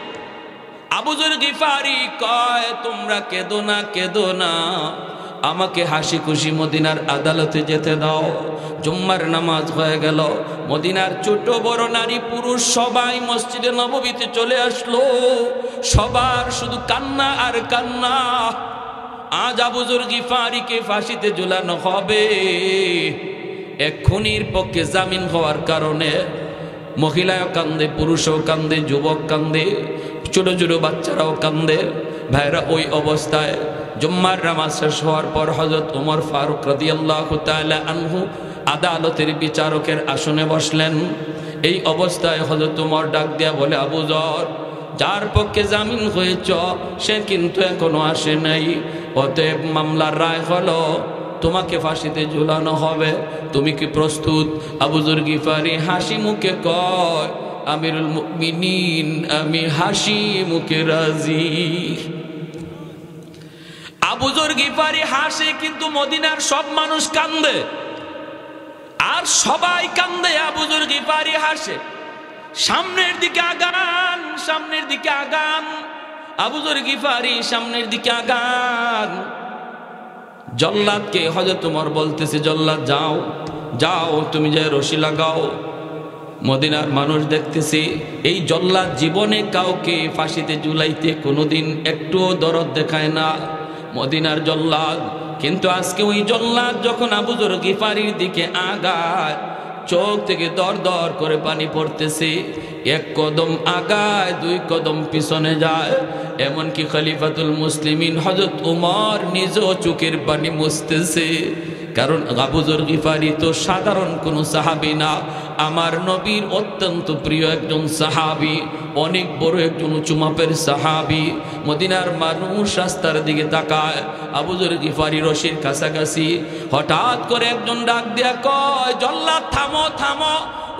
আবু যর গিফারি কয়, তোমরা কেঁদো না, কেঁদো না, আমাকে হাসি খুশি মদিনার আদালতে যেতে দাও। জুম্মার নামাজ হয়ে গেল, মদিনার ছোট বড় নারী পুরুষ সবাই মসজিদে নববীতে চলে আসলো। সবার শুধু কান্না আর কান্না। আজ আবু যর গিফারিকে ফাঁসিতে ঝুলানো হবে। এক খুনির পক্ষে জামিন হওয়ার কারণে মহিলাও কান্দে, পুরুষও কান্দে, যুবক কান্দে, ছোট ছোট বাচ্চারাও কান্দে। ভাইরা, ওই অবস্থায় জুম্মার নামাজ শেষ হওয়ার পর হযরত ওমর ফারুক রাদিয়াল্লাহু তাআলা আনহু আদালতের বিচারকের আসনে বসলেন। এই অবস্থায় হযরত ওমর ডাক দিয়া বলে, আবু যর, যার পক্ষে জামিন হয়েছ সে কিন্তু এখনো আসে নাই। অতএব মামলার রায় হলো তোমাকে ফাঁসিতে ঝুলানো হবে। তুমি কি প্রস্তুত? আবু যর গিফারি হাসি মুখে কয়, আমিরুল মুমিনিন, আমি হাসি মুখে রাজি। আবু যর গিফারি হাসে, কিন্তু মদিনার সব মানুষ কান্দে, আর সবাই কান্দে, আবু যর গিফারি হাসে। সামনের দিকে আগান, সামনের দিকে আগান, আবু যর গিফারি সামনের দিকে আগান। জল্লাদকে হযরত ওমর বলতেছে, জল্লাদ যাও, যাও, তুমি যে রশি লাগাও। মদিনার মানুষ দেখতেছি এই জল্লাদ জীবনে কাউকে ফাঁসিতে ঝুলাইতে কোনোদিন একটুও দরদ দেখায় না, মদিনার জল্লাদ। কিন্তু আজকে ওই জল্লাদ যখন আবু যর গিফারির দিকে আগায়, চোখ থেকে দর দর করে পানি পড়তেছে। এক কদম আগায়, দুই কদম পিছনে যায়। এমনকি খলিফাতুল মুসলিমিন হযরত ওমর নিজেও চোখের পানি মুছতেছে। কারণ আবু যর গিফারি তো সাধারণ কোনো সাহাবী না, আমার নবীর অত্যন্ত প্রিয় একজন সাহাবী, অনেক বড় একজন উঁচু মাপের সাহাবী। মদিনার মানুষ রাস্তার দিকে তাকায়, আবু যর গিফারি রশির কাছাকাছি। হঠাৎ করে একজন ডাক দিয়া কয়, জল্লাদ থামো, থামো,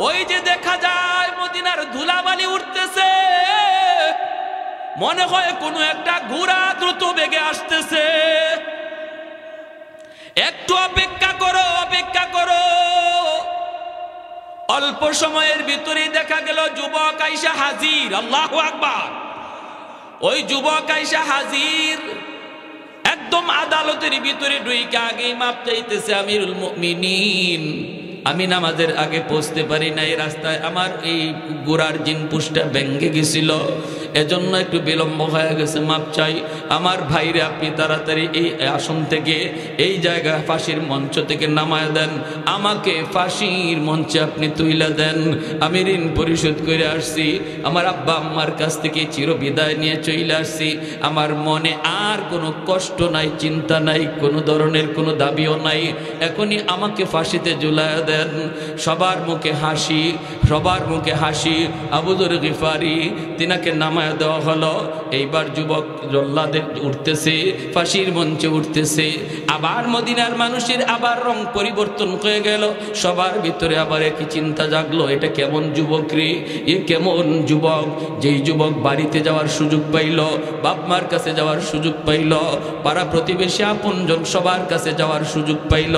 ওই যে দেখা যায় মদিনার ধুলাবালি উঠতেছে, মনে হয় কোনো একটা ঘোড়া দ্রুত বেগে আসতেছে, একটু অপেক্ষা করো, অপেক্ষা করো। অল্প সময়ের ভিতরেই দেখা গেল যুবক আইসা হাজির। আল্লাহু আকবার। ওই যুবক আইসা হাজির, একদম আদালতের ভিতরে ঢুইকা আগেই মাপ চাইতেছে, আমিরুল মুমিনিন, আমি নামাজের আগে পৌঁছতে পারি না, এই রাস্তায় আমার এই গোড়ার জিনপুষটা ভেঙে গেছিল, এজন্য একটু বিলম্ব হয়ে গেছে, মাপ চাই। আমার ভাইরে আপনি তাড়াতাড়ি এই আসন থেকে, এই জায়গায় ফাঁসির মঞ্চ থেকে নামায় দেন, আমাকে ফাঁসির মঞ্চে আপনি তুইলা দেন। আমি ঋণ পরিশোধ করে আসছি, আমার আব্বা আম্মার কাছ থেকে চির বিদায় নিয়ে চলে আসছি, আমার মনে আর কোনো কষ্ট নাই, চিন্তা নাই, কোনো ধরনের কোনো দাবিও নাই, এখনই আমাকে ফাঁসিতে ঝুলায়া দেন। সবার মুখে হাসি, সবার মুখে হাসি। আবু যর গিফারি তিনাকে নামায় দেওয়া হলো। এইবার যুবক জল্লাদের উঠতেছে, ফাঁসির মঞ্চে উঠতেছে। আবার মদিনার মানুষের আবার রং পরিবর্তন হয়ে গেল, সবার ভিতরে আবার একই চিন্তা জাগলো, এটা কেমন যুবক রে, এ কেমন যুবক, যেই যুবক বাড়িতে যাওয়ার সুযোগ পাইল, বাপ মার কাছে যাওয়ার সুযোগ পাইল, পাড়া প্রতিবেশী আপনজন সবার কাছে যাওয়ার সুযোগ পাইল,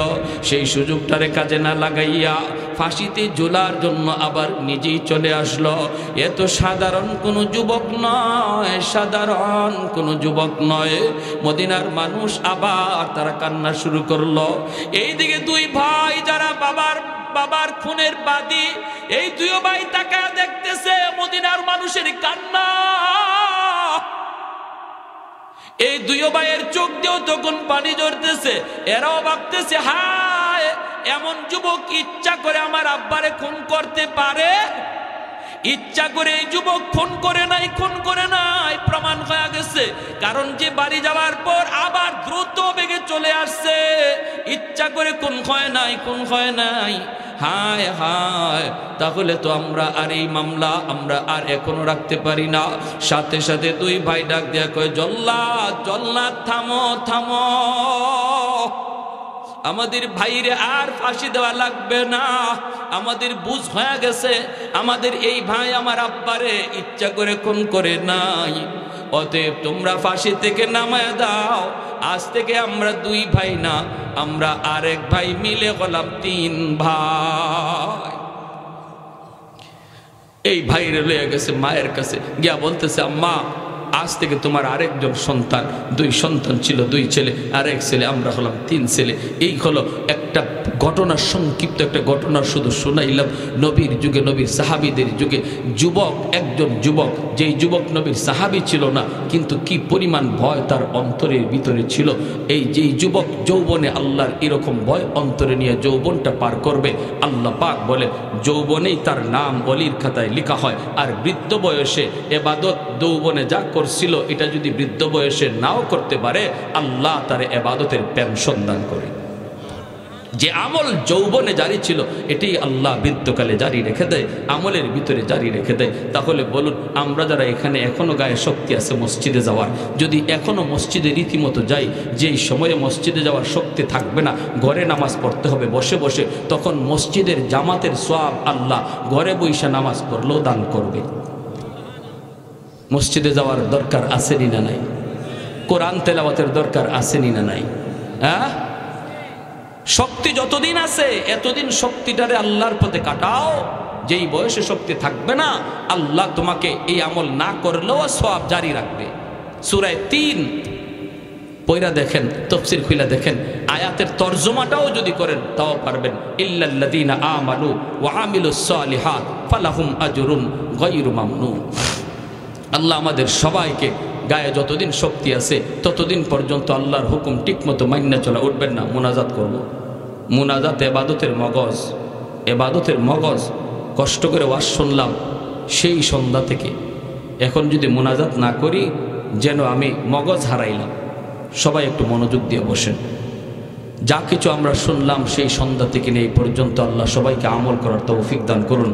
সেই সুযোগটারে কাজে না লাগাইয়া ফাঁসিতে ঝোলার জন্য আবার নিজেই চলে আসলো। এত সাধারণ কোনো যুবক নয়, সাধারণ কোনো যুবক নয়। মদিনার মানুষ আবার তারা কান্না শুরু করলো। এইদিকে দুই ভাই যারা বাবার খুনের বাদী, এই দুই ভাই তাকায় দেখতেছে মদিনার মানুষের কান্না। এই দুই ভাইয়ের চোখ দিয়েও তখন পানি ঝরতেছে। এরাও ভাবতেছে, হায়, এমন যুবক ইচ্ছা করে আমার আব্বারে খুন করতে পারে? ইচ্ছা করে এই যুবক খুন করে নাই, খুন করে নাই, প্রমাণ হয়ে গেছে। কারণ যে বাড়ি যাওয়ার পর আবার দ্রুত বেগে চলে আসছে, ইচ্ছা করে খুন হয় নাই, খুন হয় নাই। হায় হায়, তাহলে তো আমরা আর এই মামলা আমরা আর এখনো রাখতে পারি না। সাথে সাথে দুই ভাই ডাক দেয়া কয়, জল্লাদ, জল্লাদ, থামো, থামো, আমাদের ভাইরে আর ফাঁসি দেওয়া লাগবে না, আমাদের বুঝ হয়ে গেছে, আমাদের এই ভাই আমার আব্বারে ইচ্ছা করে খুন করে নাই, অতএব তোমরা ফাঁসি থেকে নামায় দাও। আজ থেকে আমরা দুই ভাই না, আমরা আরেক ভাই মিলে হলাম তিন ভাই। এই ভাইরে লয়ে গেছে মায়ের কাছে, গিয়া বলতেছে, আম্মা, আজ থেকে তোমার আরেকজন সন্তান, 2 সন্তান ছিল, 2 ছেলে আর 1 ছেলে, আমরা হলাম 3 ছেলে। এই হলো একটা ঘটনা, সংক্ষিপ্ত একটা ঘটনা শুধু শোনাইলাম। নবীর যুগে, নবীর সাহাবীদের যুগে যুবক, একজন যুবক, যেই যুবক নবীর সাহাবী ছিল না, কিন্তু কি পরিমাণ ভয় তার অন্তরের ভিতরে ছিল। এই যেই যুবক যৌবনে আল্লাহর এরকম ভয় অন্তরে নিয়ে যৌবনটা পার করবে, আল্লাহ পাক বলে যৌবনেই তার নাম ওলির খাতায় লেখা হয়। আর বৃদ্ধ বয়সে এবাদত যৌবনে যা করছিল, এটা যদি বৃদ্ধ বয়সে নাও করতে পারে, আল্লাহ তার এবাদতের পেনশন দান করে। যে আমল যৌবনে জারি ছিল, এটাই আল্লাহ বৃদ্ধকালে জারি রেখে দেয়, আমলের ভিতরে জারি রেখে দেয়। তাহলে বলুন, আমরা যারা এখানে এখনো গায়ে শক্তি আছে মসজিদে যাওয়ার, যদি এখনো মসজিদে রীতিমতো যাই, যেই সময়ে মসজিদে যাওয়ার শক্তি থাকবে না, ঘরে নামাজ পড়তে হবে বসে বসে, তখন মসজিদের জামাতের সওয়াব আল্লাহ ঘরে বইসা নামাজ পড়লেও দান করবে। মসজিদে যাওয়ার দরকার আসেনি না নাই? কোরআন তেলাওয়াতের দরকার আসেনি না নাই? হ্যাঁ, শক্তি যতদিন আছে এতদিন শক্তিটারে আল্লাহর পথে কাটাও। যেই বয়সে শক্তি থাকবে না, আল্লাহ তোমাকে এই আমল না করলেও সওয়াব জারি রাখবে। সূরা 3 পয়রা দেখেন, তাফসীর খুলে দেখেন, আয়াতের তরজমাটাও যদি করেন তাও পারবেন। ইল্লাল্লাযীনা আমানু ওয়া আমিলুস সালিহাত ফালাহুম আজরুন গায়রু মামনুন। আল্লাহ আমাদের সবাইকে গায়ে যতদিন শক্তি আছে ততদিন পর্যন্ত আল্লাহর হুকুম ঠিকমতো মাইনা চলা। উঠবেন না, মুনাজাত করব। মুনাজাত এবাদতের মগজ, এবাদতের মগজ। কষ্ট করে ওয়াজ শুনলাম সেই সন্ধ্যা থেকে, এখন যদি মুনাজাত না করি যেন আমি মগজ হারাইলাম। সবাই একটু মনোযোগ দিয়ে বসেন। যা কিছু আমরা শুনলাম সেই সন্ধ্যা থেকে নিয়ে এই পর্যন্ত, আল্লাহ সবাইকে আমল করার তৌফিক দান করুন।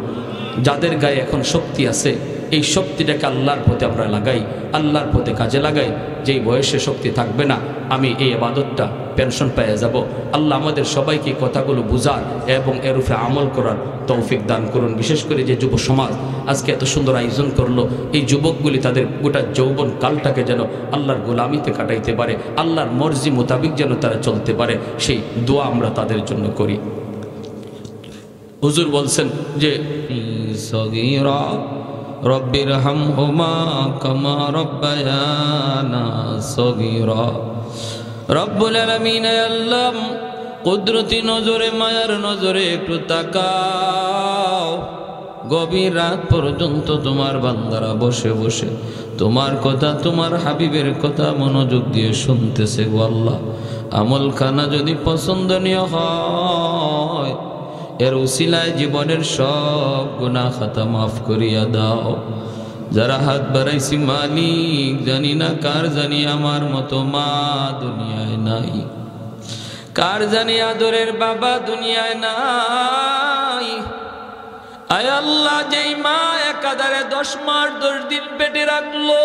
যাদের গায়ে এখন শক্তি আছে, এই শক্তিটাকে আল্লাহর পথে আমরা লাগাই, আল্লাহর পথে কাজে লাগাই। যেই বয়সে শক্তি থাকবে না, আমি এই ইবাদতটা পেনশন পেয়ে যাব। আল্লাহ আমাদের সবাইকে কথাগুলো বুঝার এবং এর উপরে আমল করার তৌফিক দান করুন। বিশেষ করে যে যুব সমাজ আজকে এত সুন্দর আয়োজন করলো, এই যুবকগুলি তাদের গোটা যৌবন কালটাকে যেন আল্লাহর গোলামিতে কাটাইতে পারে, আল্লাহর মর্জি মোতাবিক যেন তারা চলতে পারে, সেই দোয়া আমরা তাদের জন্য করি। হুজুর বলছেন যে সগীরা রব্বিরহামহুমা কামা রব্বায়ানা সগীরা। রব্বুল আলামিন, আল্লাহ কুদরতি নজরে, মায়ার নজরে একটু তাকাও। গভীর রাত পর্যন্ত তোমার বান্দারা বসে বসে তোমার কথা, তোমার হাবিবের কথা মনোযোগ দিয়ে শুনতেছে গো আল্লাহ। আমল খানা যদি পছন্দনীয় হয়, এর উসিলায় জীবনের সব গুনাহ খাতা মাফ করিয়া দাও। যারা হাত বাড়াইছি মালিক, জানি না কার জানি আমার মতো মা দুনিয়ায় নাই, কার জানি আদরের বাবা দুনিয়ায় নাই। আয় আল্লাহ, যেই মা একাধারে 10 মাস 10 দিন পেটে রাখলো,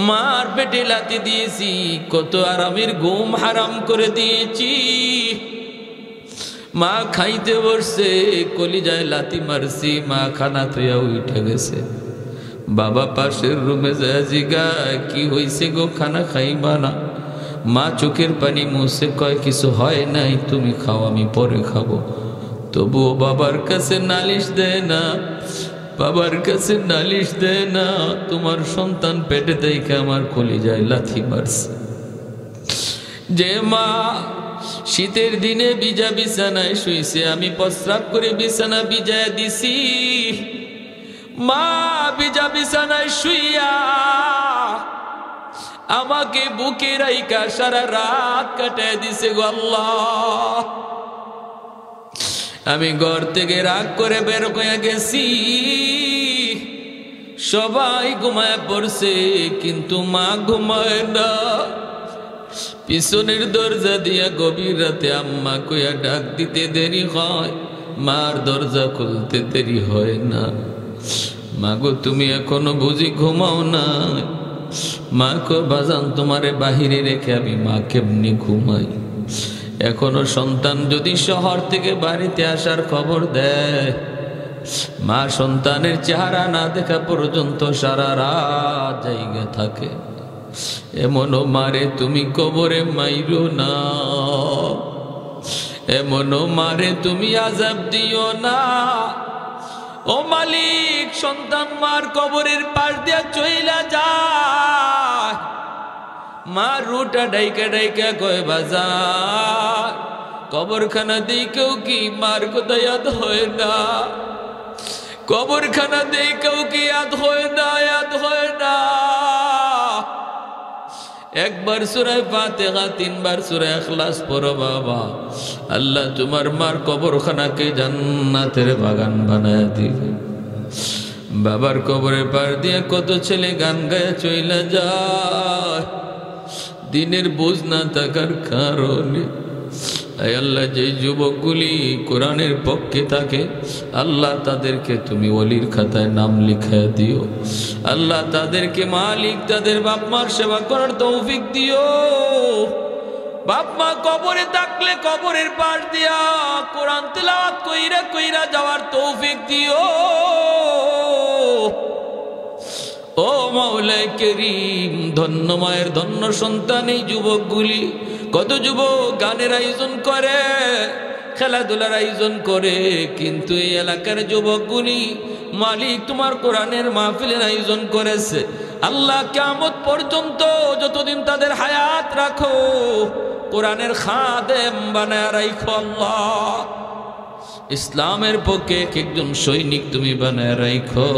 মার পেটে লাথি দিয়েছি, কত আরামের ঘুম হারাম করে দিয়েছি। মা খাইতে বসছে, কলিজায় লাথি মারছি, মা খানা থইয়া উঠে গেছে। বাবা পাশের রুমে যায় জিগায়, কি হইছে গো, খানা খাইবা না? মা চোখের পানি মুছে কয়, কিছু হয় নাই, তুমি খাও, আমি পরে খাবো। তবুও বাবার কাছে নালিশ দেয় না, বাবার কাছে নালিশ দেয় না। তোমার সন্তান পেটে দেখে আমার কলিজায় লাথি মারছে। যে মা শীতের দিনে ভিজা বিছানায় শুইছে, আমি প্রস্রাব করে বিছানা ভিজায় দিছি, মা ভিজা বিছানায় শুইয়া আমাকে বুকে রাইখা সারা রাত কাটায় দিছে গো আল্লাহ। আমি ঘর থেকে রাগ করে বের হয়ে গেছি, সবাই ঘুমায় পড়ছে, কিন্তু মা ঘুমায় না। পিছনের দরজা দিয়া গভীর রাতে আম্মা কইয়া ডাক দিতে দেরি হয়, মার দরজা খুলতে দেরি হয় না। মা গো, তুমি এখনো বুঝি ঘুমাও না? মা কয়, বাজান তোমারে বাহিরে রেখে আমি মা কেমনি ঘুমাই? এখনো সন্তান যদি শহর থেকে বাড়িতে আসার খবর দেয়, মা সন্তানের চেহারা না দেখা পর্যন্ত সারা রাত জায়গা থাকে। এমনও মারে তুমি কবরে মাইরো না, এমনও মারে তুমি আযাব দিও না। ও মালিক, সন্তান মার কবরের পাশ দিয়া চইলা যায়, মা রুটা ডাইকা ডাইকা কয় বাজার, কবরখানা দিকেও কি মার কথা ইয়াদ হয় না? কবরখানা দিকেও কি ইয়াদ হয় না? ইয়াদ হয় না। একবার সূরা ফাতিহা, 3 বার সূরা ইখলাস পড়ো বাবা, আল্লাহ তোমার মার কবরখানাকে জান্নাতের বাগান বানায় দিবে। বাবার কবরের পার দিয়ে কত ছেলে গান গায়ে চইলা যায়, দিনের বোঝ না থাকার কারণে। আয় আল্লাহ, যে যুবকগুলি কোরআনের পক্ষে থাকে, আল্লাহ তাদেরকে তুমি ওলির খাতায় নাম লিখা দিও। আল্লাহ তাদেরকে মালিক তাদের বাপ মার সেবা করার তৌফিক দিও। বাপ মা কবরে থাকলে কবরের পাশ দিয়া কোরআন তিলাওয়াত কইরা কইরা যাওয়ার তৌফিক দিও। ও মাওলা করিম, ধন্য মায়ের ধন্য সন্তান এই যুবকগুলি। কত যুবক গানের আয়োজন করে, খেলাধুলার আয়োজন করে, কিন্তু এই এলাকার যুবকগুলি মালিক তোমার কোরআনের মাহফিলের আয়োজন করেছে। আল্লাহ কিয়ামত পর্যন্ত যতদিন তাদের হায়াত রাখো, কোরআনের খাদেম বানায় রাখো। আল্লাহ, ইসলামের পক্ষে একজন সৈনিক তুমি বানায় রাখো।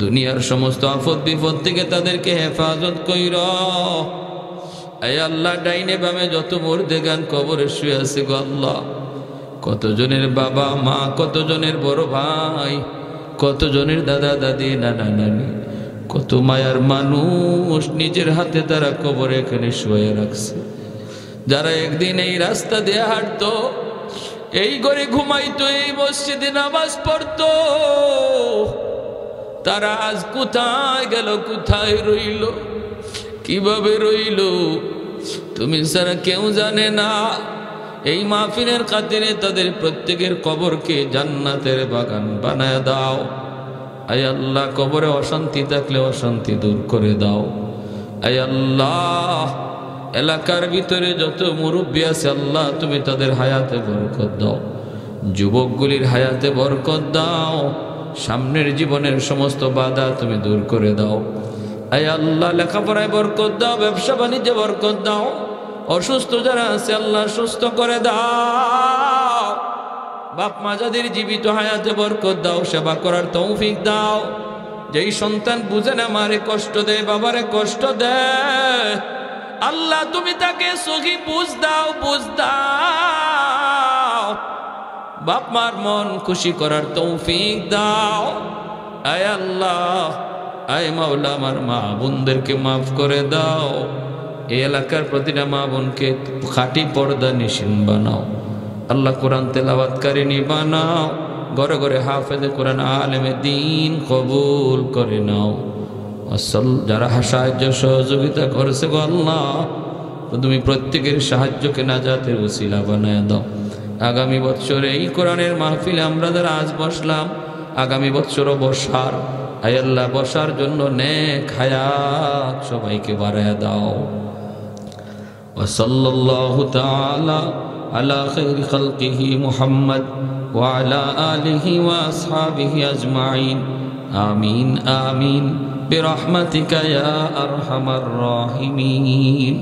দুনিয়ার সমস্ত আফত বিপদ থেকে তাদেরকে হেফাজত কইরা। আয় আল্লাহ, ডাইনে বামে যত মুর্দেগান কবরে শুয়ে আছে গো আল্লাহ, কতজনের বাবা মা, কতজনের বড় ভাই, কতজনের দাদা দাদি, নানা নানি, কত মায়ার মানুষ নিজের হাতে তারা কবরে এখানে শুয়ে রাখছে। যারা একদিন এই রাস্তা দিয়ে হাঁটতো, এই ঘরে ঘুমাইতো, এই মসজিদে নামাজ পড়তো, তারা আজ কোথায় গেল, কোথায় রইল, কিভাবে রইল তুমি ছাড়া কেউ জানে না। এই মাহফিলের খাতিরে তাদের প্রত্যেকের কবরকে জান্নাতের বাগান বানায় দাও। আয় আল্লাহ, কবরে অশান্তি থাকলে অশান্তি দূর করে দাও। আয় আল্লাহ, এলাকার ভিতরে যত মুরব্বী আছে আল্লাহ তুমি তাদের হায়াতে বরকত দাও, যুবকগুলির হায়াতে বরকত দাও, সামনের জীবনের সমস্ত বাধা তুমি দূর করে দাও। আয় আল্লাহ, লেখাপড়ায় বরকত দাও, ব্যবসা বাণিজ্যে বরকত দাও, অসুস্থ যারা আছে আল্লাহ সুস্থ করে দাও। বাপ মা যাদের জীবিত হায়াতে বরকত দাও, সেবা করার তৌফিক দাও। যেই সন্তান বুঝে না, মারে কষ্ট দেয়, বাবারে কষ্ট দেয়, আল্লাহ তুমি তাকে সহি বুঝ দাও, বুঝ দাও। বাপ মার মন খুশি করার তৌফিক দাও। আয় আল্লাহ, আয় মাওলা, আমার মা বোনদেরকে মাফ করে দাও। এই এলাকার প্রতিটা মা বোনকে খাঁটি পর্দা নিশিন বানাও। আল্লাহ, কোরআন তেলাওয়াতকারিনী বানাও, ঘরে ঘরে হাফেজে কোরআন আলেমে দ্বীন কবুল করে নাও। আসল যারা সাহায্য সহযোগিতা করেছে গো আল্লাহ, তুমি প্রত্যেকের সাহায্যকে নাজাতের ওসিলা বানায় দাও। আগামী বছর এই কোরআনের মাহফিলে আমরা যারা আজ বসলাম, আগামী বছরও বসার, আয় আল্লাহ বসার জন্য নেক হায়াত সবাইকে বাড়ায় দাও। ওয়াসাল্লাল্লাহু তাআলা আলা খাইরি খালকিহি মুহাম্মদ ওয়া আলা আলিহি ওয়া আসহাবিহি আজমাইন। আমিন আমিন বিরহমাতিকা ইয়া আরহামার রাহিমিন।